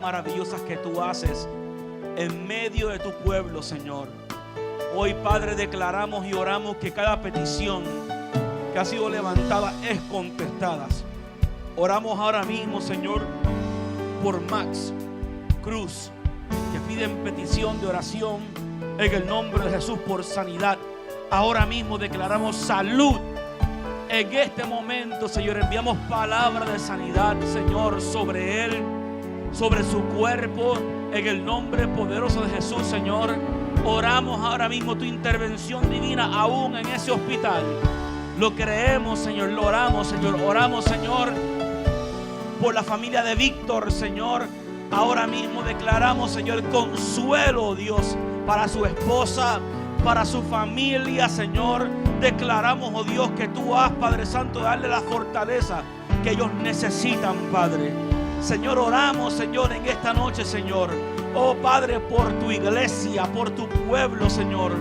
maravillosas que tú haces en medio de tu pueblo, Señor. Hoy, Padre, declaramos y oramos que cada petición que ha sido levantada es contestada. Oramos ahora mismo, Señor, por Max Cruz, que piden petición de oración en el nombre de Jesús por sanidad. Ahora mismo declaramos salud. En este momento, Señor, enviamos palabra de sanidad, Señor, sobre él, sobre su cuerpo, en el nombre poderoso de Jesús, Señor. Oramos ahora mismo tu intervención divina aún en ese hospital. Lo creemos, Señor, lo oramos, Señor. Oramos, Señor, por la familia de Víctor, Señor. Ahora mismo declaramos, Señor, consuelo, Dios, para su esposa, para su familia, Señor. Declaramos, oh Dios, que tú has, Padre Santo, darle la fortaleza que ellos necesitan, Padre. Señor, oramos, Señor, en esta noche, Señor. Oh Padre, por tu iglesia, por tu pueblo, Señor.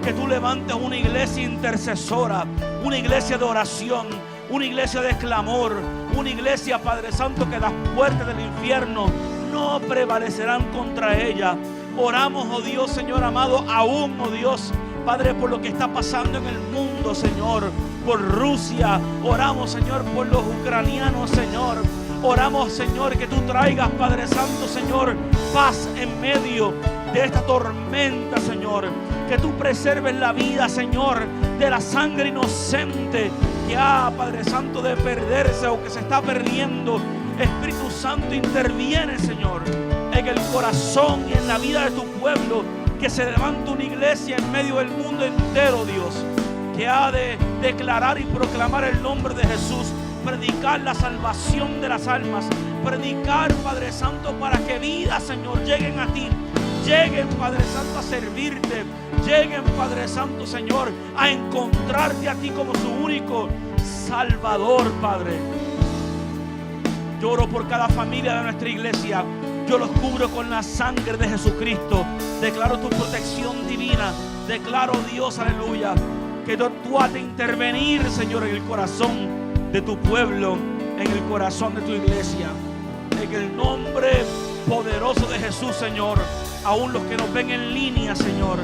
Que tú levantes una iglesia intercesora, una iglesia de oración, una iglesia de clamor, una iglesia, Padre Santo, que las puertas del infierno no prevalecerán contra ella. Oramos, oh Dios, Señor amado, aún, oh Dios, Padre, por lo que está pasando en el mundo, Señor, por Rusia. Oramos, Señor, por los ucranianos, Señor. Oramos, Señor, que tú traigas, Padre Santo, Señor, paz en medio de esta tormenta, Señor. Que tú preserves la vida, Señor, de la sangre inocente que ha, Padre Santo, de perderse o que se está perdiendo. Espíritu Santo, interviene, Señor, en el corazón y en la vida de tu pueblo. Que se levante una iglesia en medio del mundo entero, Dios, que ha de declarar y proclamar el nombre de Jesús. Predicar la salvación de las almas. Predicar, Padre Santo, para que vidas, Señor, lleguen a ti. Lleguen, Padre Santo, a servirte. Lleguen, Padre Santo, Señor, a encontrarte a ti como su único Salvador, Padre. Lloro por cada familia de nuestra iglesia. Yo los cubro con la sangre de Jesucristo. Declaro tu protección divina. Declaro, Dios, aleluya, que tú has de intervenir, Señor, en el corazón de tu pueblo, en el corazón de tu iglesia. En el nombre poderoso de Jesús, Señor. Aún los que nos ven en línea, Señor,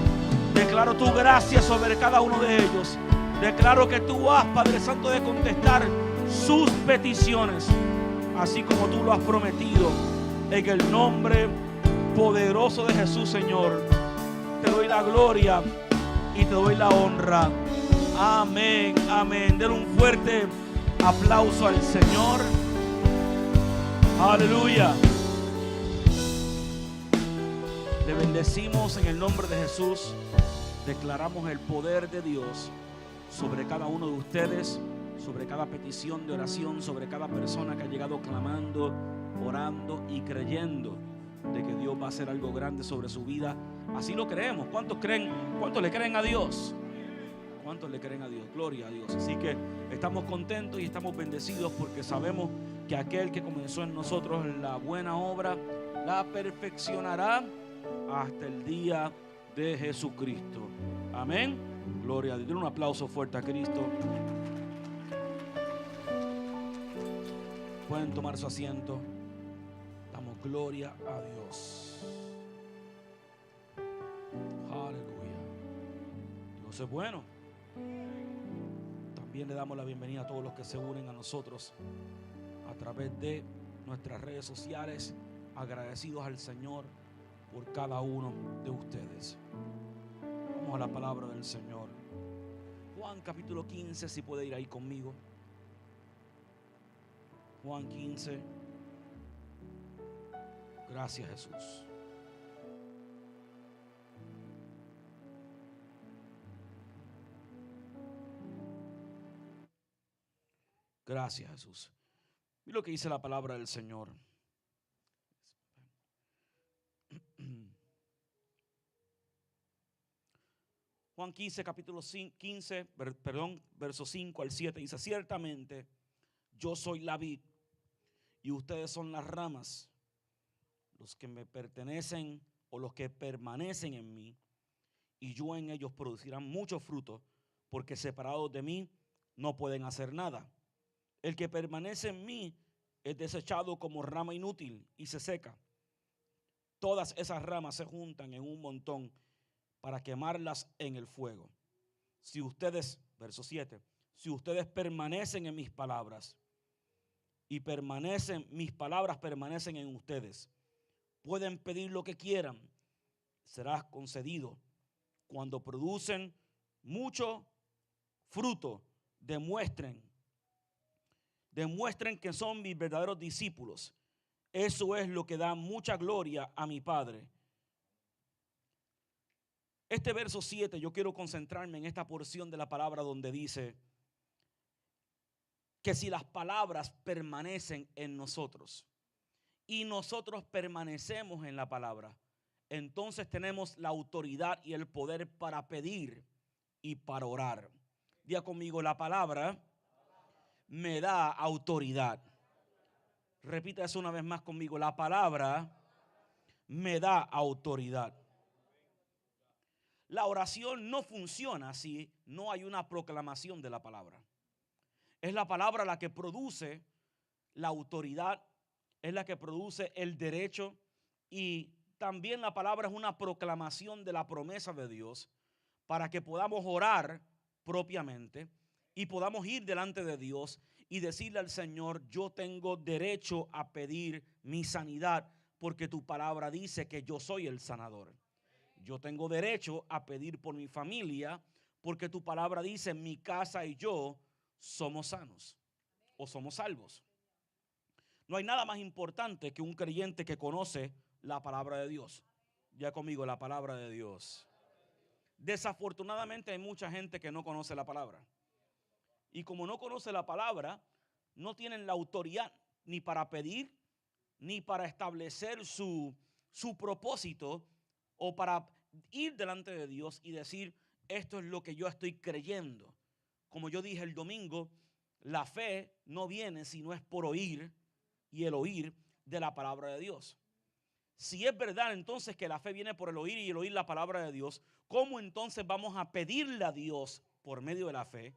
declaro tu gracia sobre cada uno de ellos. Declaro que tú has, Padre Santo, de contestar sus peticiones, así como tú lo has prometido. En el nombre poderoso de Jesús, Señor, te doy la gloria y te doy la honra. Amén, amén. Den un fuerte aplauso al Señor. Aleluya. Le bendecimos en el nombre de Jesús. Declaramos el poder de Dios sobre cada uno de ustedes, sobre cada petición de oración, sobre cada persona que ha llegado clamando, orando y creyendo de que Dios va a hacer algo grande sobre su vida. Así lo creemos. ¿Cuántos creen? ¿Cuántos le creen a Dios? ¿Cuántos le creen a Dios? Gloria a Dios. Así que estamos contentos y estamos bendecidos porque sabemos que aquel que comenzó en nosotros la buena obra la perfeccionará hasta el día de Jesucristo. Amén. Gloria a Dios. Den un aplauso fuerte a Cristo. Pueden tomar su asiento. Damos gloria a Dios. Aleluya. Dios es bueno. También le damos la bienvenida a todos los que se unen a nosotros a través de nuestras redes sociales. Agradecidos al Señor por cada uno de ustedes. Vamos a la palabra del Señor. Juan capítulo 15, si puede ir ahí conmigo. Juan 15. Gracias, Jesús. Gracias, Jesús. Y lo que dice la palabra del Señor. Juan 15, capítulo 15, verso 5 al 7, dice: ciertamente yo soy la vid y ustedes son las ramas. Los que me pertenecen o los que permanecen en mí y yo en ellos producirán mucho fruto, porque separados de mí no pueden hacer nada. El que permanece en mí es desechado como rama inútil y se seca, todas esas ramas se juntan en un montón para quemarlas en el fuego. Si ustedes, verso 7, si ustedes permanecen en mis palabras y mis palabras permanecen en ustedes, pueden pedir lo que quieran, será concedido. Cuando producen mucho fruto, demuestren que son mis verdaderos discípulos. Eso es lo que da mucha gloria a mi Padre. Este verso 7, yo quiero concentrarme en esta porción de la palabra donde dice que si las palabras permanecen en nosotros y nosotros permanecemos en la palabra, entonces tenemos la autoridad y el poder para pedir y para orar. Diga conmigo, la palabra me da autoridad. Repita eso una vez más conmigo, la palabra me da autoridad. La oración no funciona si no hay una proclamación de la palabra. Es la palabra la que produce la autoridad, es la que produce el derecho, y también la palabra es una proclamación de la promesa de Dios para que podamos orar propiamente y podamos ir delante de Dios y decirle al Señor: yo tengo derecho a pedir mi sanidad porque tu palabra dice que yo soy el sanador. Yo tengo derecho a pedir por mi familia porque tu palabra dice: mi casa y yo somos sanos o somos salvos. No hay nada más importante que un creyente que conoce la palabra de Dios. Ya conmigo, la palabra de Dios. Desafortunadamente hay mucha gente que no conoce la palabra. Y como no conoce la palabra, no tienen la autoridad ni para pedir, ni para establecer su propósito, o para ir delante de Dios y decir: esto es lo que yo estoy creyendo. Como yo dije el domingo, la fe no viene si no es por oír, y el oír de la palabra de Dios. Si es verdad entonces que la fe viene por el oír y el oír la palabra de Dios, ¿cómo entonces vamos a pedirle a Dios por medio de la fe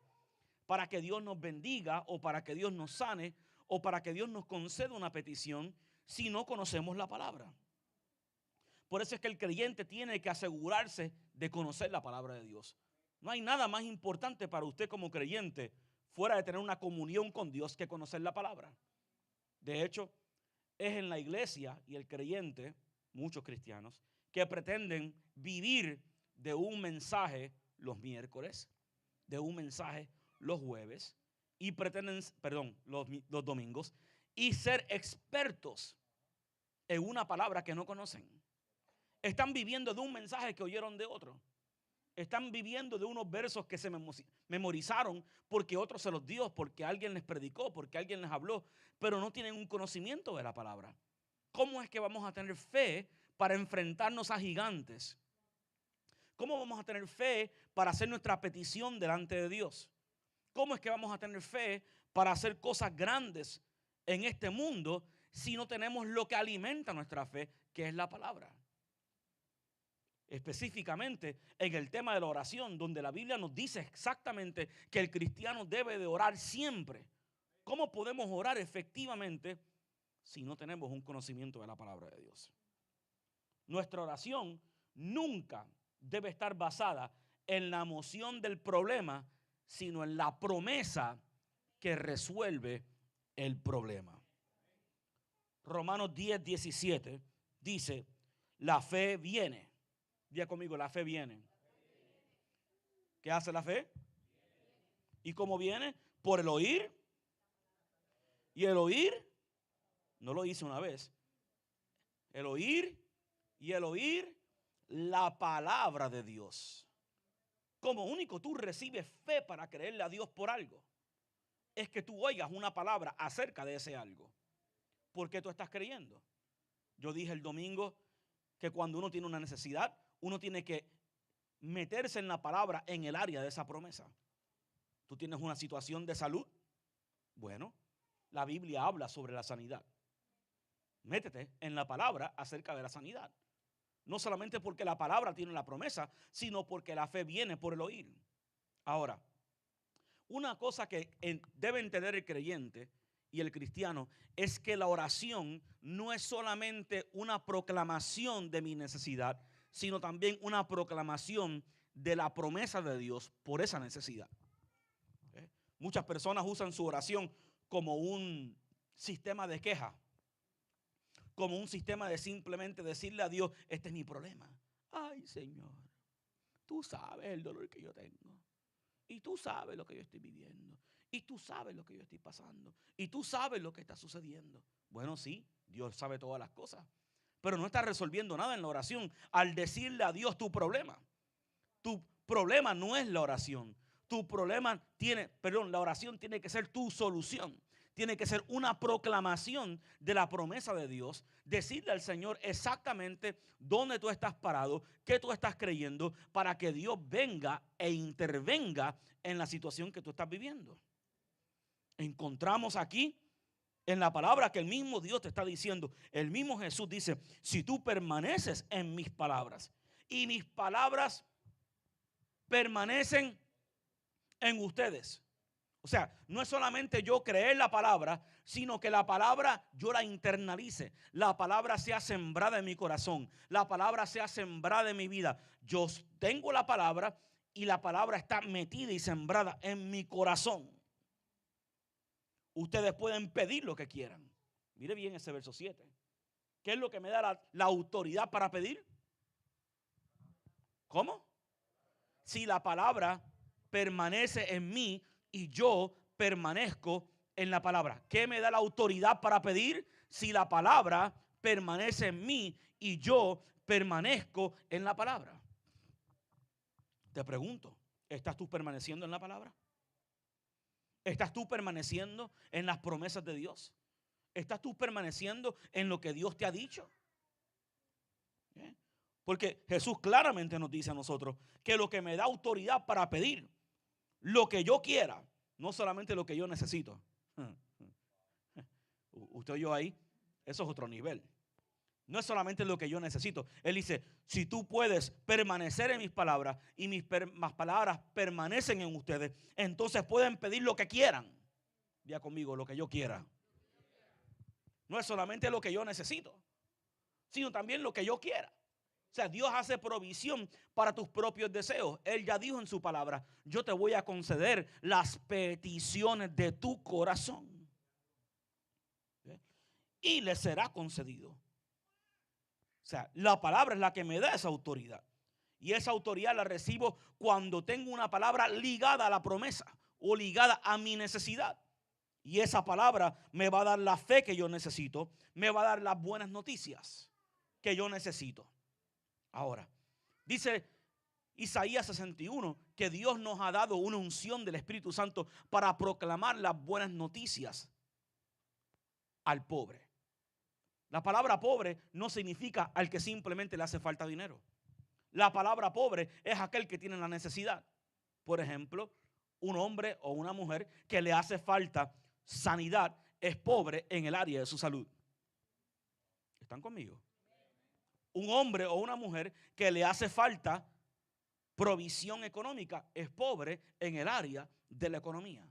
para que Dios nos bendiga, o para que Dios nos sane, o para que Dios nos conceda una petición, si no conocemos la palabra? Por eso es que el creyente tiene que asegurarse de conocer la palabra de Dios. No hay nada más importante para usted como creyente, fuera de tener una comunión con Dios, que conocer la palabra. De hecho, es en la iglesia y el creyente, muchos cristianos, que pretenden vivir de un mensaje los miércoles, de un mensaje los jueves, y pretenden, los domingos, y ser expertos en una palabra que no conocen. Están viviendo de un mensaje que oyeron de otro. Están viviendo de unos versos que se memorizaron porque otro se los dio, porque alguien les predicó, porque alguien les habló, pero no tienen un conocimiento de la palabra. ¿Cómo es que vamos a tener fe para enfrentarnos a gigantes? ¿Cómo vamos a tener fe para hacer nuestra petición delante de Dios? ¿Cómo es que vamos a tener fe para hacer cosas grandes en este mundo si no tenemos lo que alimenta nuestra fe, que es la palabra? Específicamente en el tema de la oración, donde la Biblia nos dice exactamente que el cristiano debe de orar siempre. ¿Cómo podemos orar efectivamente si no tenemos un conocimiento de la palabra de Dios? Nuestra oración nunca debe estar basada en la emoción del problema, sino en la promesa que resuelve el problema. Romanos 10:17 dice: la fe viene. Diga conmigo, la fe viene. ¿Qué hace la fe? ¿Y cómo viene? Por el oír. Y el oír, no lo hice una vez. El oír y el oír la palabra de Dios. Como único tú recibes fe para creerle a Dios por algo, es que tú oigas una palabra acerca de ese algo. ¿Por qué tú estás creyendo? Yo dije el domingo que cuando uno tiene una necesidad, uno tiene que meterse en la palabra en el área de esa promesa. Tú tienes una situación de salud. Bueno, la Biblia habla sobre la sanidad. Métete en la palabra acerca de la sanidad. No solamente porque la palabra tiene la promesa, sino porque la fe viene por el oír. Ahora, una cosa que debe entender el creyente, y el cristiano es que la oración no es solamente una proclamación de mi necesidad, sino también una proclamación de la promesa de Dios por esa necesidad. Muchas personas usan su oración como un sistema de queja, como un sistema de simplemente decirle a Dios: este es mi problema. Ay, Señor, tú sabes el dolor que yo tengo. Y tú sabes lo que yo estoy viviendo. Y tú sabes lo que yo estoy pasando. Y tú sabes lo que está sucediendo. Bueno, sí, Dios sabe todas las cosas. Pero no está resolviendo nada en la oración al decirle a Dios tu problema. Tu problema no es la oración. La oración tiene que ser tu solución. Tiene que ser una proclamación de la promesa de Dios. Decirle al Señor exactamente dónde tú estás parado, qué tú estás creyendo, para que Dios venga e intervenga en la situación que tú estás viviendo. Encontramos aquí en la palabra que el mismo Dios te está diciendo. El mismo Jesús dice: si tú permaneces en mis palabras y mis palabras permanecen en ustedes. O sea, no es solamente yo creer la palabra, sino que la palabra yo la internalice. La palabra sea sembrada en mi corazón. La palabra sea sembrada en mi vida. Yo tengo la palabra y la palabra está metida y sembrada en mi corazón. Ustedes pueden pedir lo que quieran. Mire bien ese verso 7. ¿Qué es lo que me da la autoridad para pedir? ¿Cómo? Si la palabra permanece en mí y yo permanezco en la palabra. ¿Qué me da la autoridad para pedir? Si la palabra permanece en mí y yo permanezco en la palabra. Te pregunto, ¿estás tú permaneciendo en la palabra? ¿Estás tú permaneciendo en las promesas de Dios? ¿Estás tú permaneciendo en lo que Dios te ha dicho? Porque Jesús claramente nos dice a nosotros que lo que me da autoridad para pedir lo que yo quiera, no solamente lo que yo necesito. Usted oyó ahí, eso es otro nivel. No es solamente lo que yo necesito. Él dice: si tú puedes permanecer en mis palabras y mis palabras permanecen en ustedes, entonces pueden pedir lo que quieran. Diga conmigo: lo que yo quiera. No es solamente lo que yo necesito, sino también lo que yo quiera. O sea, Dios hace provisión para tus propios deseos. Él ya dijo en su palabra: yo te voy a conceder las peticiones de tu corazón. Y le será concedido. O sea, la palabra es la que me da esa autoridad. Y esa autoridad la recibo cuando tengo una palabra ligada a la promesa o ligada a mi necesidad. Y esa palabra me va a dar la fe que yo necesito, me va a dar las buenas noticias que yo necesito. Ahora, dice Isaías 61 que Dios nos ha dado una unción del Espíritu Santo para proclamar las buenas noticias al pobre. La palabra pobre no significa al que simplemente le hace falta dinero. La palabra pobre es aquel que tiene la necesidad. Por ejemplo, un hombre o una mujer que le hace falta sanidad es pobre en el área de su salud. ¿Están conmigo? Un hombre o una mujer que le hace falta provisión económica es pobre en el área de la economía.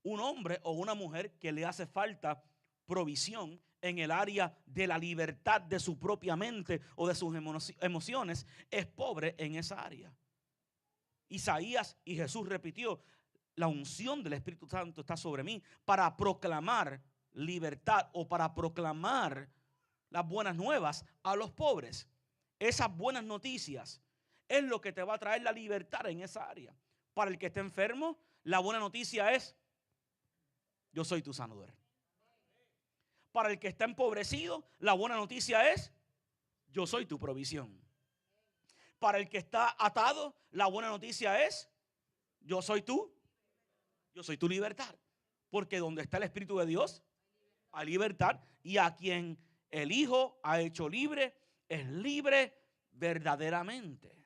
Un hombre o una mujer que le hace falta provisión en el área de la libertad de su propia mente o de sus emociones es pobre en esa área. Isaías y Jesús repitió: la unción del Espíritu Santo está sobre mí para proclamar libertad o para proclamar las buenas nuevas a los pobres. Esas buenas noticias es lo que te va a traer la libertad en esa área. Para el que esté enfermo, la buena noticia es: yo soy tu sanador. Para el que está empobrecido, la buena noticia es: yo soy tu provisión. Para el que está atado, la buena noticia es: yo soy tu libertad. Porque donde está el Espíritu de Dios, hay libertad. Y a quien el Hijo ha hecho libre, es libre verdaderamente.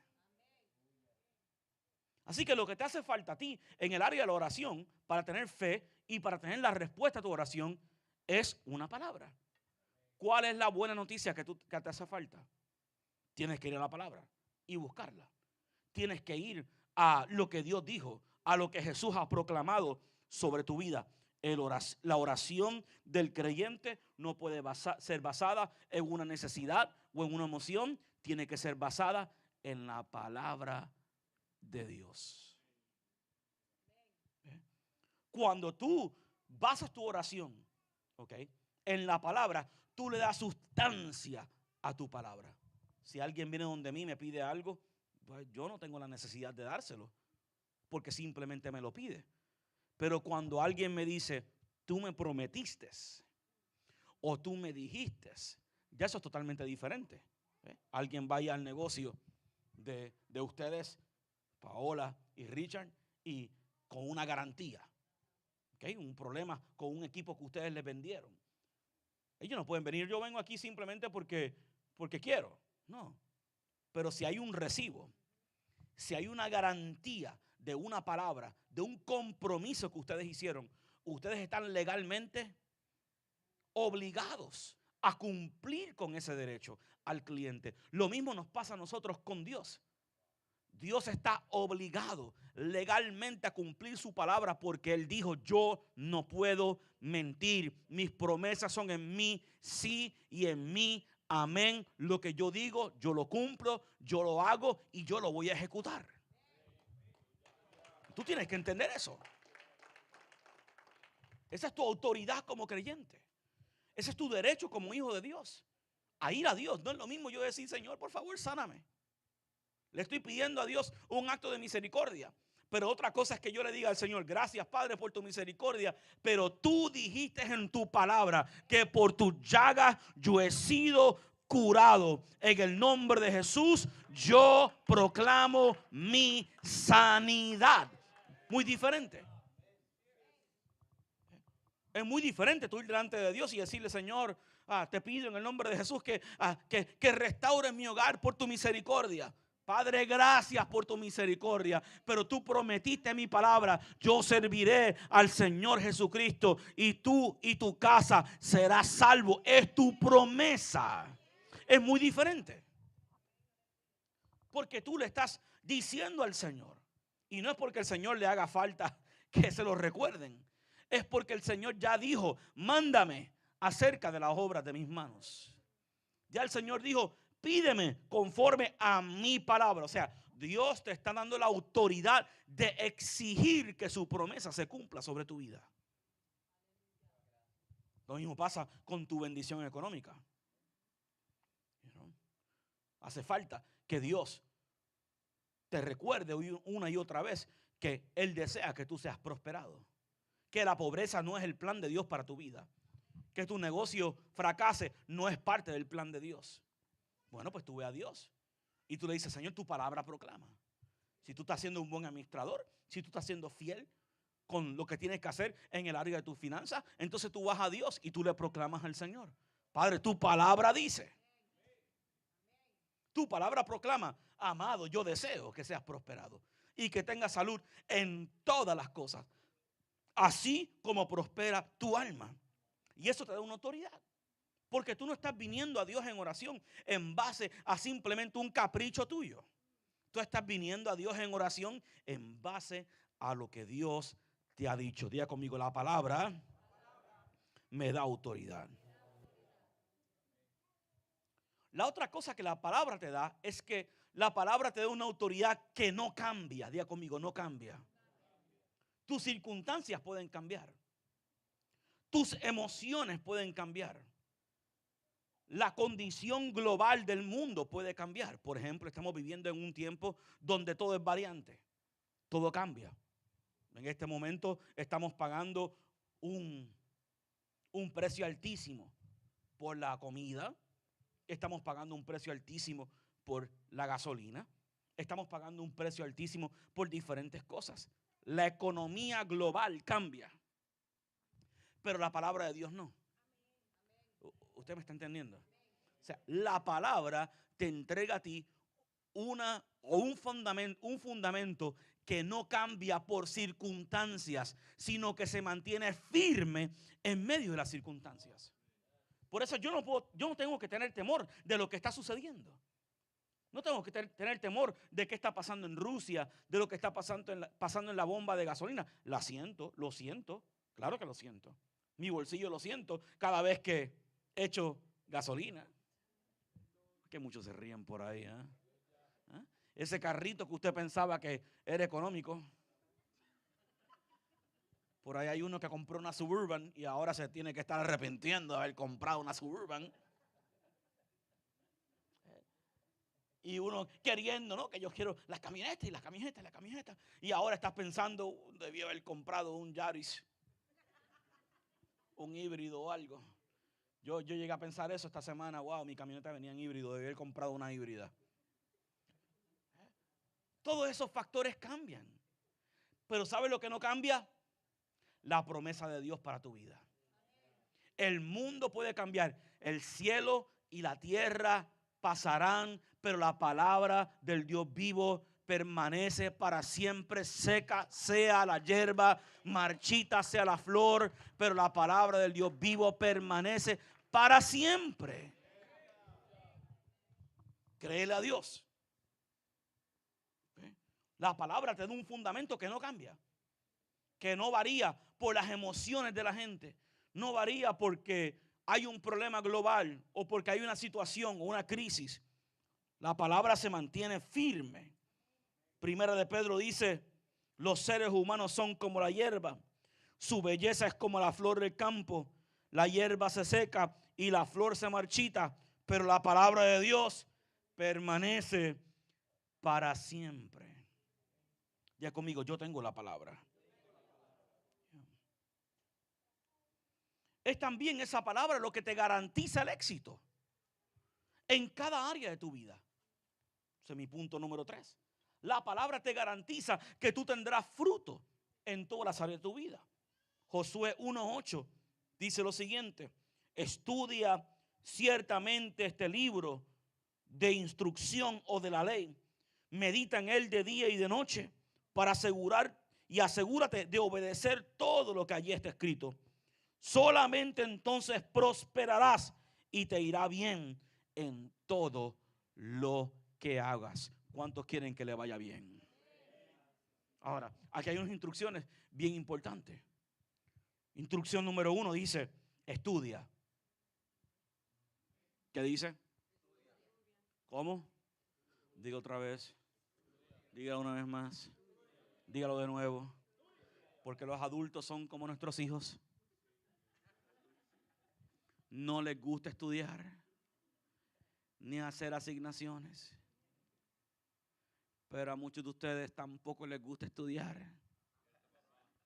Así que lo que te hace falta a ti en el área de la oración para tener fe y para tener la respuesta a tu oración es una palabra. ¿Cuál es la buena noticia que te hace falta? Tienes que ir a la palabra y buscarla. Tienes que ir a lo que Dios dijo, a lo que Jesús ha proclamado sobre tu vida. La oración del creyente no puede ser basada en una necesidad o en una emoción. Tiene que ser basada en la palabra de Dios. Cuando tú basas tu oración, en la palabra, tú le das sustancia a tu palabra. Si alguien viene donde mí y me pide algo, pues yo no tengo la necesidad de dárselo, porque simplemente me lo pide. Pero cuando alguien me dice, tú me prometiste o tú me dijiste, ya eso es totalmente diferente. Alguien vaya al negocio de ustedes, Paola y Richard, y con una garantía. Un problema con un equipo que ustedes les vendieron. Ellos no pueden venir, yo vengo aquí simplemente porque quiero. No. Pero si hay un recibo, si hay una garantía de una palabra, de un compromiso que ustedes hicieron, ustedes están legalmente obligados a cumplir con ese derecho al cliente. Lo mismo nos pasa a nosotros con Dios. Dios está obligado legalmente a cumplir su palabra, porque Él dijo, yo no puedo mentir. Mis promesas son en mí sí y en mí amén. Lo que yo digo, yo lo cumplo, yo lo hago y yo lo voy a ejecutar. Tú tienes que entender eso. Esa es tu autoridad como creyente. Ese es tu derecho como hijo de Dios, a ir a Dios. No es lo mismo yo decir, Señor, por favor, sáname. Le estoy pidiendo a Dios un acto de misericordia. Pero otra cosa es que yo le diga al Señor, gracias Padre por tu misericordia, pero tú dijiste en tu palabra que por tus llagas yo he sido curado. En el nombre de Jesús yo proclamo mi sanidad. Muy diferente. Es muy diferente tú ir delante de Dios y decirle, Señor, te pido en el nombre de Jesús que restaures mi hogar por tu misericordia. Padre, gracias por tu misericordia, pero tú prometiste mi palabra, yo serviré al Señor Jesucristo y tú y tu casa serás salvo. Es tu promesa. Es muy diferente, porque tú le estás diciendo al Señor, y no es porque el Señor le haga falta que se lo recuerden, es porque el Señor ya dijo, mándame acerca de las obras de mis manos. Ya el Señor dijo, pídeme conforme a mi palabra. O sea, Dios te está dando la autoridad de exigir que su promesa se cumpla sobre tu vida. Lo mismo pasa con tu bendición económica. Hace falta que Dios te recuerde una y otra vez que Él desea que tú seas prosperado. Que la pobreza no es el plan de Dios para tu vida. Que tu negocio fracase no es parte del plan de Dios. Bueno, pues tú ve a Dios y tú le dices, Señor, tu palabra proclama. Si tú estás siendo un buen administrador, si tú estás siendo fiel con lo que tienes que hacer en el área de tus finanzas, entonces tú vas a Dios y tú le proclamas al Señor. Padre, tu palabra dice. Tu palabra proclama, amado, yo deseo que seas prosperado y que tengas salud en todas las cosas, así como prospera tu alma. Y eso te da una autoridad. Porque tú no estás viniendo a Dios en oración en base a simplemente un capricho tuyo. Tú estás viniendo a Dios en oración en base a lo que Dios te ha dicho. Diga conmigo, la palabra me da autoridad. La otra cosa que la palabra te da es que la palabra te da una autoridad que no cambia. Diga conmigo, no cambia. Tus circunstancias pueden cambiar. Tus emociones pueden cambiar. La condición global del mundo puede cambiar. Por ejemplo, estamos viviendo en un tiempo donde todo es variante. Todo cambia. En este momento estamos pagando un precio altísimo por la comida. Estamos pagando un precio altísimo por la gasolina. Estamos pagando un precio altísimo por diferentes cosas. La economía global cambia. Pero la palabra de Dios no. ¿Usted me está entendiendo? O sea, la palabra te entrega a ti un fundamento que no cambia por circunstancias, sino que se mantiene firme en medio de las circunstancias. Por eso yo no tengo que tener temor de lo que está sucediendo. No tengo que tener temor de qué está pasando en Rusia, de lo que está pasando en la bomba de gasolina. Lo siento. Claro que lo siento. Mi bolsillo lo siento cada vez que echo gasolina. Que muchos se ríen por ahí. Ese carrito que usted pensaba que era económico. Por ahí hay uno que compró una Suburban y ahora se tiene que estar arrepintiendo de haber comprado una Suburban. Y uno queriendo, ¿no? Que yo quiero las camionetas y las camionetas y las camionetas. Y ahora estás pensando, debí haber comprado un Yaris, un híbrido o algo. Yo llegué a pensar eso esta semana. Wow, mi camioneta venía en híbrido, debí haber comprado una híbrida. Todos esos factores cambian. Pero ¿sabes lo que no cambia? La promesa de Dios para tu vida. El mundo puede cambiar. El cielo y la tierra pasarán, pero la palabra del Dios vivo permanece para siempre. Seca sea la hierba, marchita sea la flor, pero la palabra del Dios vivo permanece para siempre. Créele a Dios. La palabra te da un fundamento que no cambia, que no varía por las emociones de la gente, no varía porque hay un problema global o porque hay una situación o una crisis. La palabra se mantiene firme. Primera de Pedro dice: los seres humanos son como la hierba, su belleza es como la flor del campo. La hierba se seca y la flor se marchita, pero la palabra de Dios permanece para siempre. Ya conmigo, yo tengo la palabra. Es también esa palabra lo que te garantiza el éxito en cada área de tu vida. Ese es mi punto número 3. La palabra te garantiza que tú tendrás fruto en todas las áreas de tu vida. Josué 1:8 dice lo siguiente: estudia ciertamente este libro de instrucción o de la ley, medita en él de día y de noche, para asegúrate de obedecer todo lo que allí está escrito. Solamente entonces prosperarás y te irá bien en todo lo que hagas. ¿Cuántos quieren que le vaya bien? Ahora, aquí hay unas instrucciones bien importantes. Instrucción número 1 dice: estudia. ¿Qué dice? ¿Cómo? Diga otra vez. Diga una vez más. Dígalo de nuevo. Porque los adultos son como nuestros hijos. No les gusta estudiar ni hacer asignaciones. Pero a muchos de ustedes tampoco les gusta estudiar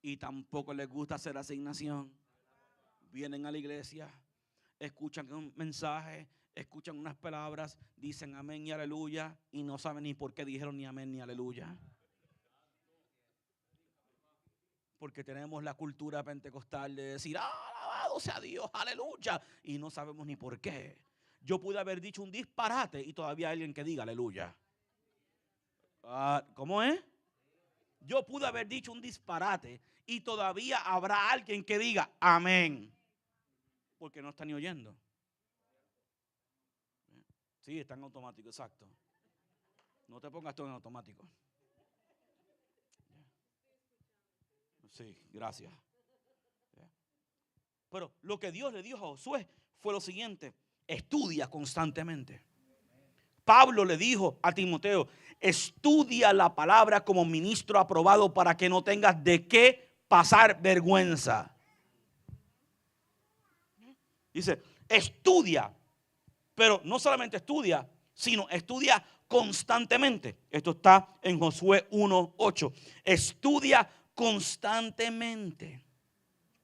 y tampoco les gusta hacer asignación. Vienen a la iglesia, escuchan un mensaje, escuchan unas palabras, dicen amén y aleluya y no saben ni por qué dijeron ni amén ni aleluya. Porque tenemos la cultura pentecostal de decir alabado sea Dios, aleluya, y no sabemos ni por qué. Yo pude haber dicho un disparate y todavía hay alguien que diga aleluya. ¿Cómo es? Yo pude haber dicho un disparate y todavía habrá alguien que diga amén. Porque no está ni oyendo. Sí, está en automático, exacto. No te pongas todo en automático. Sí, gracias. Pero lo que Dios le dijo a Josué fue lo siguiente: estudia constantemente. Pablo le dijo a Timoteo: estudia la palabra como ministro aprobado para que no tengas de qué pasar vergüenza. Dice, estudia, pero no solamente estudia, sino estudia constantemente. Esto está en Josué 1:8. Estudia constantemente.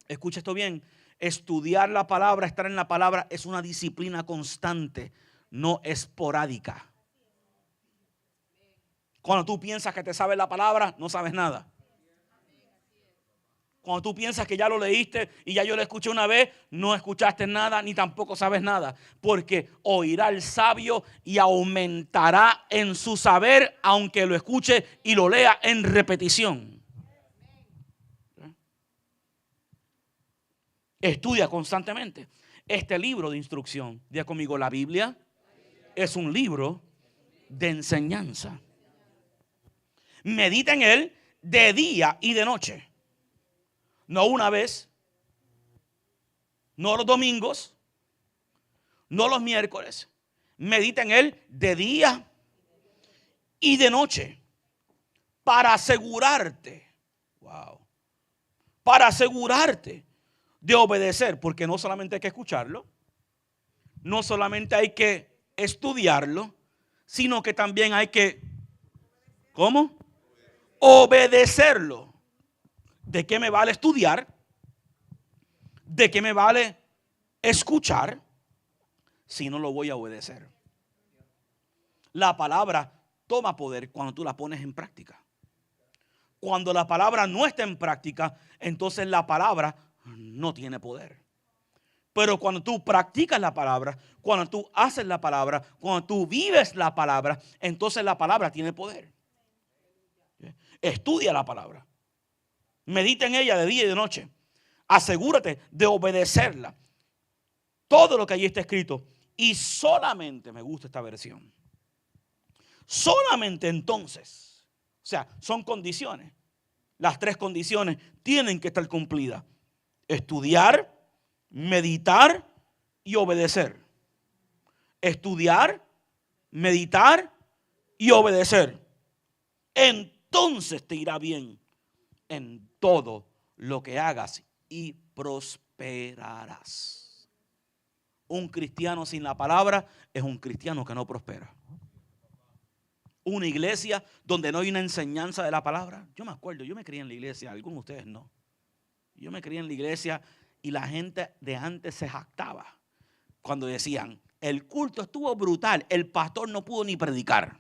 Escucha esto bien. Estudiar la palabra, estar en la palabra es una disciplina constante, no esporádica. Cuando tú piensas que te sabes la palabra, no sabes nada. Cuando tú piensas que ya lo leíste y ya yo lo escuché una vez, no escuchaste nada ni tampoco sabes nada. Porque oirá el sabio y aumentará en su saber, aunque lo escuche y lo lea en repetición. Estudia constantemente este libro de instrucción. Diga conmigo, la Biblia es un libro de enseñanza. Medita en él de día y de noche. No una vez, no los domingos, no los miércoles. Medita en él de día y de noche para asegurarte, para asegurarte de obedecer, porque no solamente hay que escucharlo, no solamente hay que estudiarlo, sino que también hay que, ¿cómo? Obedecerlo. ¿De qué me vale estudiar? ¿De qué me vale escuchar si no lo voy a obedecer? La palabra toma poder cuando tú la pones en práctica. Cuando la palabra no está en práctica, entonces la palabra no tiene poder. Pero cuando tú practicas la palabra, cuando tú haces la palabra, cuando tú vives la palabra, entonces la palabra tiene poder. Estudia la palabra. Medita en ella de día y de noche. Asegúrate de obedecerla. Todo lo que allí está escrito. Y solamente, me gusta esta versión, solamente entonces, o sea, son condiciones. Las 3 condiciones tienen que estar cumplidas. Estudiar, meditar y obedecer. Estudiar, meditar y obedecer. Entonces te irá bien en todo lo que hagas y prosperarás. Un cristiano sin la palabra es un cristiano que no prospera. Una iglesia donde no hay una enseñanza de la palabra. Yo me acuerdo, yo me crié en la iglesia, algunos de ustedes no. Yo me crié en la iglesia y la gente de antes se jactaba cuando decían, el culto estuvo brutal, el pastor no pudo ni predicar.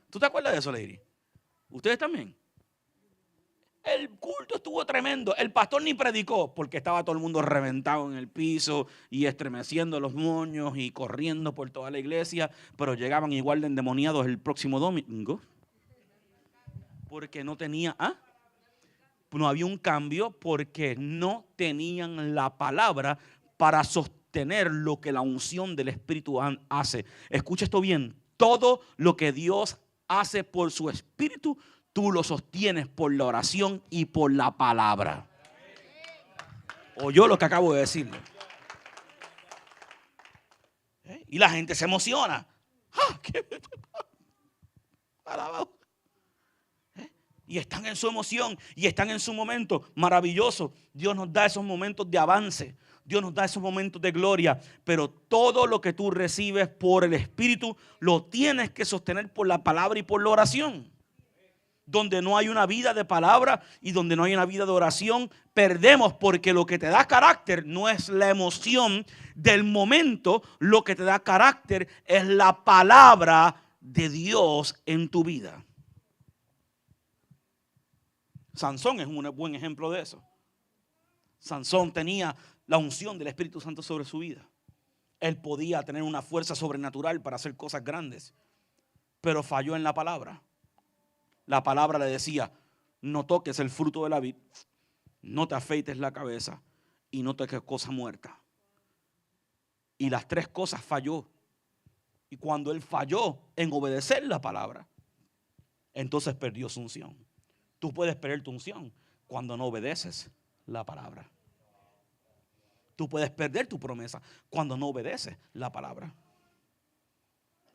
¿Tú te acuerdas de eso, Lady? ¿Ustedes también? El culto estuvo tremendo. El pastor ni predicó porque estaba todo el mundo reventado en el piso y estremeciendo los moños y corriendo por toda la iglesia. Pero llegaban igual de endemoniados el próximo domingo porque no tenía, no había un cambio porque no tenían la palabra para sostener lo que la unción del Espíritu hace. Escucha esto bien. Todo lo que Dios hace por su Espíritu, tú lo sostienes por la oración y por la palabra. Oyó lo que acabo de decirle. Y la gente se emociona. Y están en su emoción y están en su momento maravilloso. Dios nos da esos momentos de avance. Dios nos da esos momentos de gloria. Pero todo lo que tú recibes por el Espíritu lo tienes que sostener por la palabra y por la oración. Donde no hay una vida de palabra y donde no hay una vida de oración, perdemos, porque lo que te da carácter no es la emoción del momento. Lo que te da carácter es la palabra de Dios en tu vida. Sansón es un buen ejemplo de eso. Sansón tenía la unción del Espíritu Santo sobre su vida. Él podía tener una fuerza sobrenatural para hacer cosas grandes, pero falló en la palabra. La palabra le decía, no toques el fruto de la vid, no te afeites la cabeza y no toques cosa muerta. Y las 3 cosas falló. Y cuando él falló en obedecer la palabra, entonces perdió su unción. Tú puedes perder tu unción cuando no obedeces la palabra. Tú puedes perder tu promesa cuando no obedeces la palabra.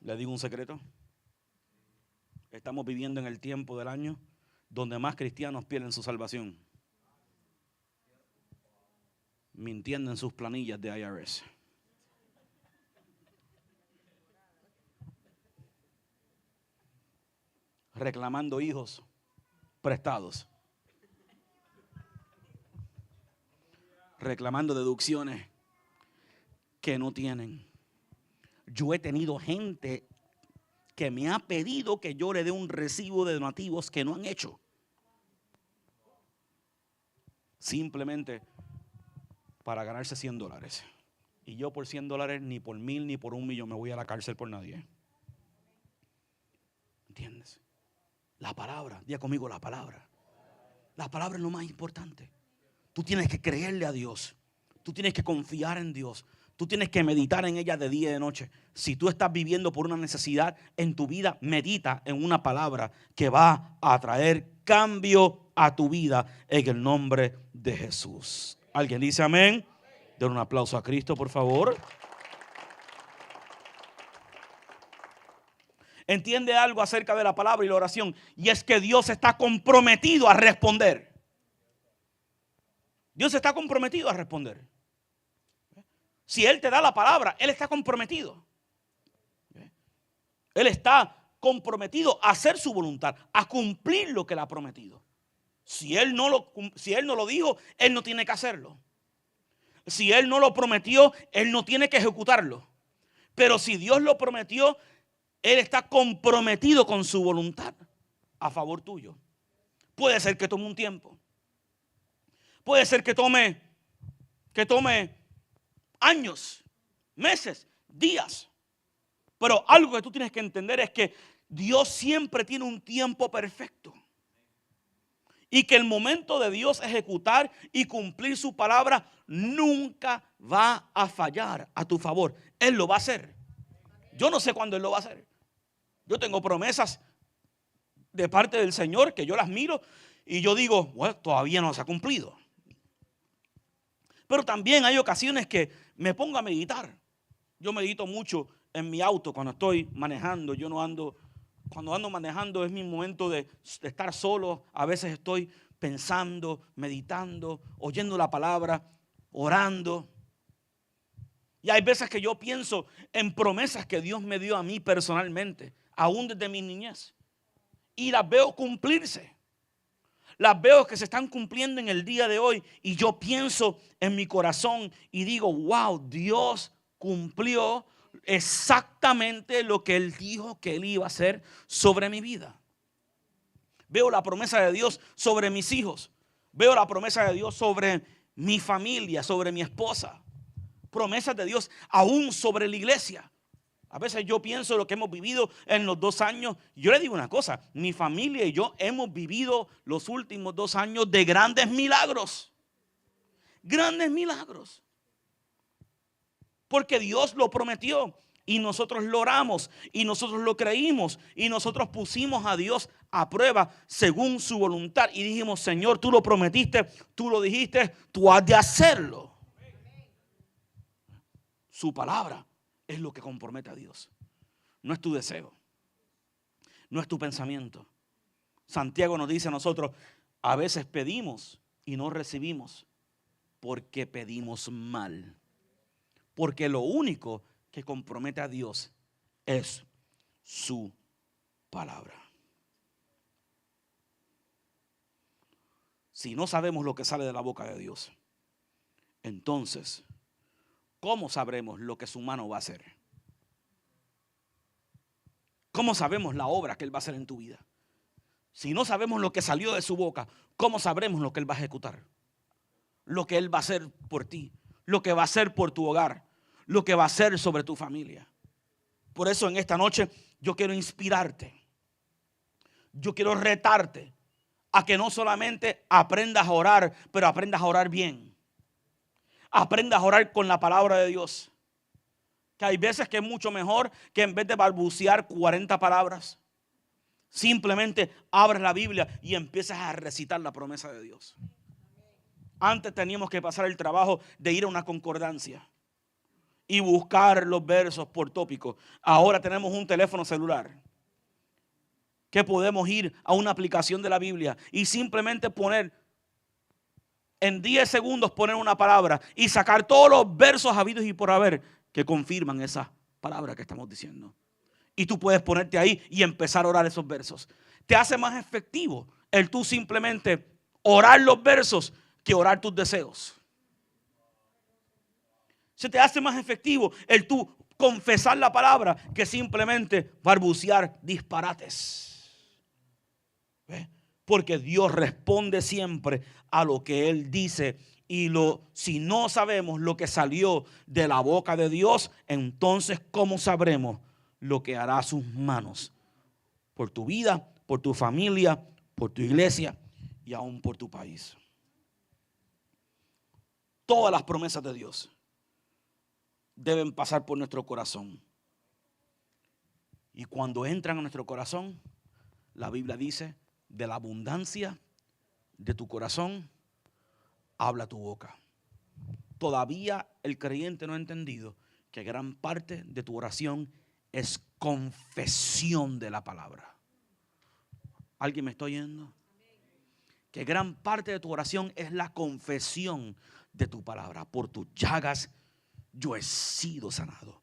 ¿Le digo un secreto? Estamos viviendo en el tiempo del año donde más cristianos pierden su salvación, mintiendo en sus planillas de IRS. Reclamando hijos prestados. Reclamando deducciones que no tienen. Yo he tenido gente que me ha pedido que yo le dé un recibo de donativos que no han hecho. Simplemente para ganarse $100. Y yo por $100, ni por 1,000, ni por 1,000,000 me voy a la cárcel por nadie. ¿Entiendes? La palabra, diga conmigo la palabra. La palabra es lo más importante. Tú tienes que creerle a Dios. Tú tienes que confiar en Dios. Tú tienes que meditar en ella de día y de noche. Si tú estás viviendo por una necesidad en tu vida, medita en una palabra que va a traer cambio a tu vida en el nombre de Jesús. ¿Alguien dice amén? Den un aplauso a Cristo, por favor. Entiende algo acerca de la palabra y la oración, y es que Dios está comprometido a responder. Dios está comprometido a responder. Si Él te da la palabra, Él está comprometido. Él está comprometido a hacer su voluntad, a cumplir lo que Él ha prometido. Si Él no lo dijo, Él no tiene que hacerlo. Si Él no lo prometió, Él no tiene que ejecutarlo. Pero si Dios lo prometió, Él está comprometido con su voluntad a favor tuyo. Puede ser que tome un tiempo. Puede ser que tome años, meses, días. Pero algo que tú tienes que entender es que Dios siempre tiene un tiempo perfecto. Y que el momento de Dios ejecutar y cumplir su palabra nunca va a fallar a tu favor. Él lo va a hacer. Yo no sé cuándo Él lo va a hacer. Yo tengo promesas de parte del Señor que yo las miro y yo digo, bueno, todavía no se ha cumplido. Pero también hay ocasiones que me pongo a meditar. Yo medito mucho en mi auto cuando estoy manejando. Cuando ando manejando es mi momento de estar solo. A veces estoy pensando, meditando, oyendo la palabra, orando. Y hay veces que yo pienso en promesas que Dios me dio a mí personalmente, aún desde mi niñez. Y las veo cumplirse. Las veo que se están cumpliendo en el día de hoy. Y yo pienso en mi corazón y digo, wow, Dios cumplió exactamente lo que Él dijo que Él iba a hacer sobre mi vida. Veo la promesa de Dios sobre mis hijos. Veo la promesa de Dios sobre mi familia, sobre mi esposa. Promesas de Dios aún sobre la iglesia. A veces yo pienso lo que hemos vivido en los 2 años. Yo le digo una cosa, mi familia y yo hemos vivido los últimos 2 años de grandes milagros. Grandes milagros. Porque Dios lo prometió y nosotros lo oramos y nosotros lo creímos y nosotros pusimos a Dios a prueba según su voluntad y dijimos, Señor, tú lo prometiste, tú lo dijiste, tú has de hacerlo. Su palabra es lo que compromete a Dios. No es tu deseo. No es tu pensamiento. Santiago nos dice a nosotros, a veces pedimos y no recibimos porque pedimos mal. Porque lo único que compromete a Dios es su palabra. Si no sabemos lo que sale de la boca de Dios, entonces, ¿cómo sabremos lo que su mano va a hacer? ¿Cómo sabemos la obra que Él va a hacer en tu vida? Si no sabemos lo que salió de su boca, ¿cómo sabremos lo que Él va a ejecutar? Lo que Él va a hacer por ti, lo que va a hacer por tu hogar, lo que va a hacer sobre tu familia. Por eso en esta noche yo quiero inspirarte. Yo quiero retarte a que no solamente aprendas a orar, pero aprendas a orar bien. Aprendas a orar con la palabra de Dios. Que hay veces que es mucho mejor que en vez de balbucear 40 palabras, simplemente abres la Biblia y empiezas a recitar la promesa de Dios. Antes teníamos que pasar el trabajo de ir a una concordancia y buscar los versos por tópico. Ahora tenemos un teléfono celular que podemos ir a una aplicación de la Biblia y simplemente poner en 10 segundos poner una palabra y sacar todos los versos habidos y por haber que confirman esa palabra que estamos diciendo. Y tú puedes ponerte ahí y empezar a orar esos versos. Te hace más efectivo el tú simplemente orar los versos que orar tus deseos. Se te hace más efectivo el tú confesar la palabra que simplemente balbucear disparates. ¿Ves? Porque Dios responde siempre a lo que Él dice. Y si no sabemos lo que salió de la boca de Dios, entonces ¿cómo sabremos lo que hará sus manos? Por tu vida, por tu familia, por tu iglesia y aún por tu país. Todas las promesas de Dios deben pasar por nuestro corazón. Y cuando entran a nuestro corazón, la Biblia dice, de la abundancia de tu corazón habla tu boca. Todavía el creyente no ha entendido que gran parte de tu oración es confesión de la palabra. ¿Alguien me está oyendo? Que gran parte de tu oración es la confesión de tu palabra. Por tus llagas yo he sido sanado.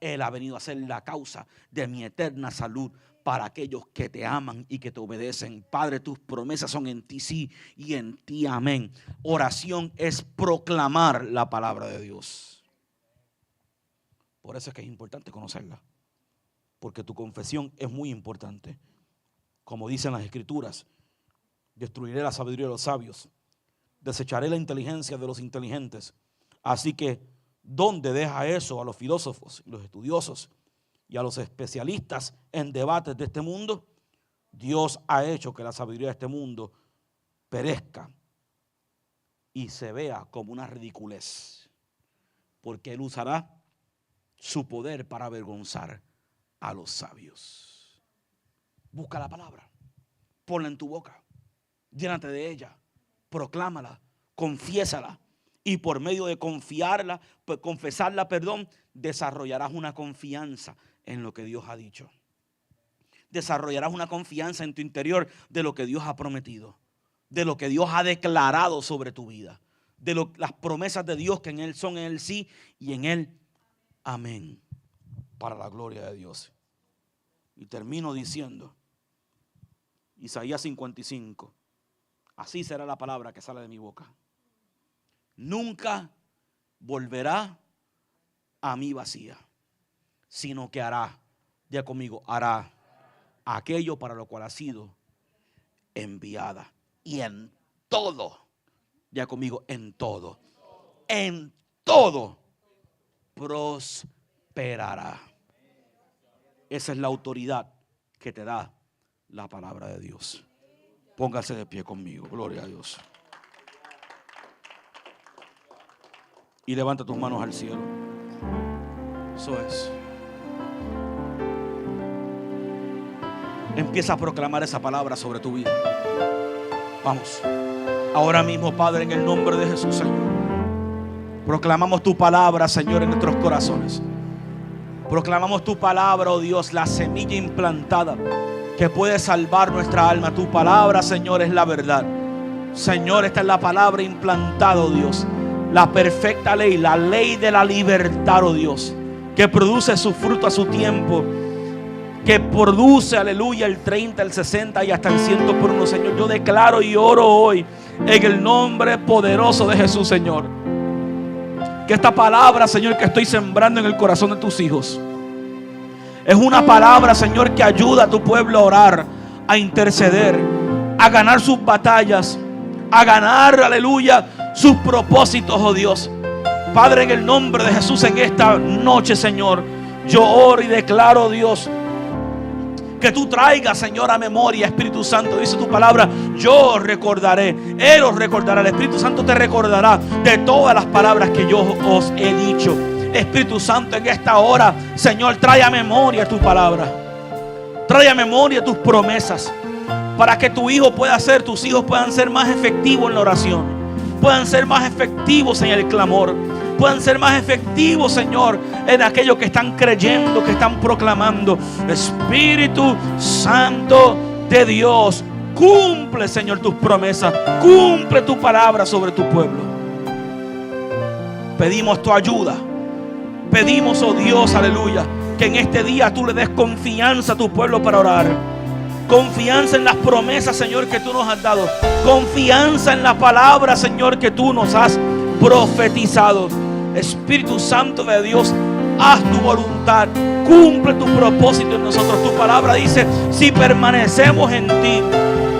Él ha venido a ser la causa de mi eterna salud para aquellos que te aman y que te obedecen. Padre, tus promesas son en ti sí y en ti amén. Oración es proclamar la palabra de Dios. Por eso es que es importante conocerla, porque tu confesión es muy importante. Como dicen las escrituras, destruiré la sabiduría de los sabios, desecharé la inteligencia de los inteligentes. Así que, ¿dónde deja eso a los filósofos, los estudiosos y a los especialistas en debates de este mundo? Dios ha hecho que la sabiduría de este mundo perezca y se vea como una ridiculez, porque Él usará su poder para avergonzar a los sabios. Busca la palabra, ponla en tu boca, llénate de ella, proclámala, confiésala. Y por medio de confesarla, desarrollarás una confianza en lo que Dios ha dicho. Desarrollarás una confianza en tu interior de lo que Dios ha prometido, de lo que Dios ha declarado sobre tu vida, de las promesas de Dios que en Él son en Él sí y en Él amén, para la gloria de Dios. Y termino diciendo, Isaías 55, así será la palabra que sale de mi boca. Nunca volverá a mí vacía, sino que hará, ya conmigo, hará aquello para lo cual ha sido enviada. Y en todo, ya conmigo, en todo prosperará. Esa es la autoridad que te da la palabra de Dios. Póngase de pie conmigo, gloria a Dios. Y levanta tus manos al cielo. Eso es. Empieza a proclamar esa palabra sobre tu vida. Vamos. Ahora mismo, Padre, en el nombre de Jesús, Señor, proclamamos tu palabra, Señor, en nuestros corazones. Proclamamos tu palabra, oh Dios, la semilla implantada que puede salvar nuestra alma. Tu palabra, Señor, es la verdad. Señor, esta es la palabra implantada, oh Dios. La perfecta ley, la ley de la libertad, oh Dios, que produce su fruto a su tiempo, que produce, aleluya, el 30, el 60 y hasta el 100 por uno, Señor. Yo declaro y oro hoy en el nombre poderoso de Jesús, Señor, que esta palabra, Señor, que estoy sembrando en el corazón de tus hijos, es una palabra, Señor, que ayuda a tu pueblo a orar, a interceder, a ganar sus batallas, a ganar, aleluya, sus propósitos, oh Dios. Padre, en el nombre de Jesús, en esta noche, Señor, yo oro y declaro, Dios, que tú traigas, Señor, a memoria, Espíritu Santo. Dice tu palabra, yo os recordaré. Él os recordará. El Espíritu Santo te recordará de todas las palabras que yo os he dicho. Espíritu Santo, en esta hora, Señor, trae a memoria tu palabra. Trae a memoria tus promesas, para que tus hijos puedan ser más efectivos en la oración, puedan ser más efectivos en el clamor, puedan ser más efectivos, Señor, en aquello que están creyendo, que están proclamando. Espíritu Santo de Dios, cumple, Señor, tus promesas, cumple tu palabra sobre tu pueblo. Pedimos tu ayuda, pedimos, oh Dios, aleluya, que en este día tú le des confianza a tu pueblo para orar. Confianza en las promesas, Señor, que tú nos has dado. Confianza en la palabra, Señor, que tú nos has profetizado. Espíritu Santo de Dios, haz tu voluntad, cumple tu propósito en nosotros. Tu palabra dice, si permanecemos en ti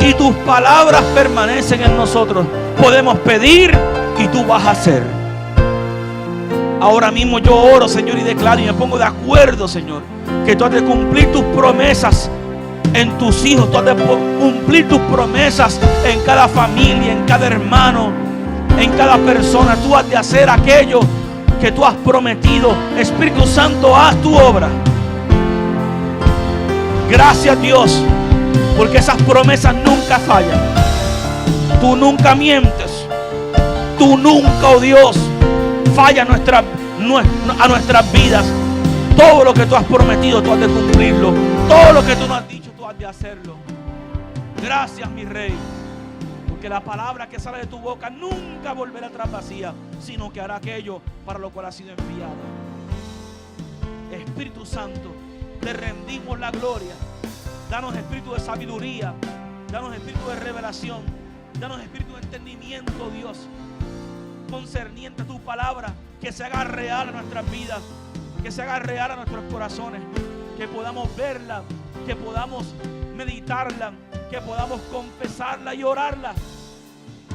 y tus palabras permanecen en nosotros, podemos pedir y tú vas a hacer. Ahora mismo yo oro, Señor, y declaro y me pongo de acuerdo, Señor, que tú has de cumplir tus promesas en tus hijos. Tú has de cumplir tus promesas en cada familia, en cada hermano, en cada persona. Tú has de hacer aquello que tú has prometido. Espíritu Santo, haz tu obra. Gracias, Dios, porque esas promesas nunca fallan. Tú nunca mientes. Tú nunca, oh Dios, falla a nuestras vidas. Todo lo que tú has prometido, tú has de cumplirlo. Todo lo que tú nos has dicho, tú has de hacerlo. Gracias, mi Rey, porque la palabra que sale de tu boca nunca volverá atrás vacía, sino que hará aquello para lo cual ha sido enviada. Espíritu Santo, te rendimos la gloria. Danos espíritu de sabiduría, danos espíritu de revelación, danos espíritu de entendimiento, Dios, concerniente a tu palabra, que se haga real a nuestras vidas, que se haga real a nuestros corazones, que podamos verla, que podamos meditarla, que podamos confesarla y orarla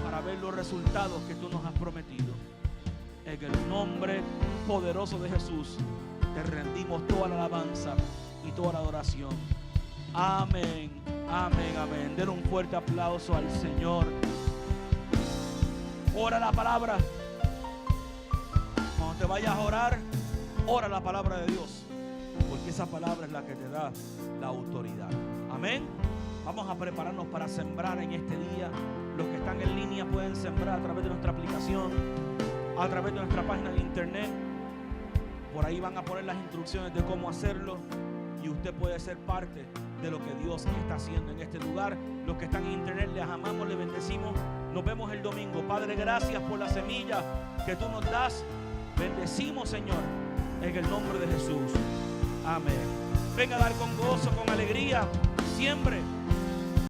para ver los resultados que tú nos has prometido. En el nombre poderoso de Jesús te rendimos toda la alabanza y toda la adoración. Amén, amén, amén. Den un fuerte aplauso al Señor. Ora la palabra. Cuando te vayas a orar, ora la palabra de Dios, porque esa palabra es la que te da la autoridad. Amén. Vamos a prepararnos para sembrar en este día. Los que están en línea pueden sembrar a través de nuestra aplicación, a través de nuestra página de internet. Por ahí van a poner las instrucciones de cómo hacerlo, y usted puede ser parte de lo que Dios está haciendo en este lugar. Los que están en internet, les amamos, les bendecimos. Nos vemos el domingo. Padre, gracias por la semilla que tú nos das. Bendecimos, Señor, en el nombre de Jesús. Amén. Venga a dar con gozo, con alegría. Siempre